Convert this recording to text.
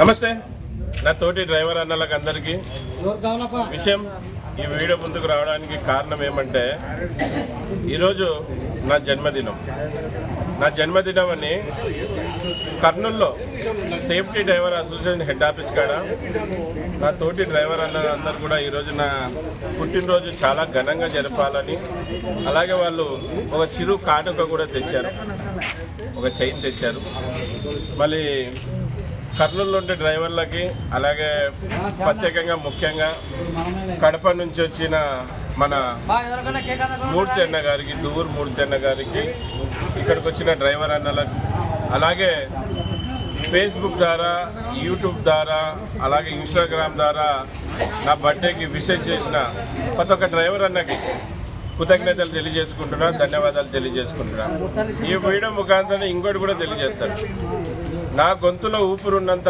నమస్తే నా తోటి డ్రైవర్ అన్నలకు అందరికీ విషయం ఈ వీడియో ముందుకు రావడానికి కారణం ఏమంటే ఈరోజు నా జన్మదినం అని కర్నూలులో safety driver association head office కాడ నా తోటి డ్రైవర్ అన్నలందరూ కూడా ఈరోజు నా పుట్టినరోజు చాలా ఘనంగా జరపాలని, అలాగే వాళ్ళు ఒక చిరు కానుక కూడా తెచ్చారు, ఒక చైన్ తెచ్చారు. మళ్ళీ కర్నూలులో ఉండే డ్రైవర్లకి, అలాగే ప్రత్యేకంగా ముఖ్యంగా కడప నుంచి వచ్చిన మన మూర్తి అన్న గారికి, దువ్వూరు మూర్తి అన్న గారికి, ఇక్కడికి వచ్చిన డ్రైవర్ అన్నలకు, అలాగే ఫేస్బుక్ ద్వారా, యూట్యూబ్ ద్వారా, అలాగే ఇన్స్టాగ్రామ్ ద్వారా నా బర్త్డేకి విషెస్ చేసిన ప్రతి ఒక్క డ్రైవర్ అన్నకి కృతజ్ఞతలు తెలియజేసుకుంటున్నా, ధన్యవాదాలు తెలియజేసుకుంటున్నా. ఈ వీడియో ముఖాంతరం ఇంకోటి కూడా తెలియజేస్తాను. నా గొంతులో ఊపిరి ఉన్నంత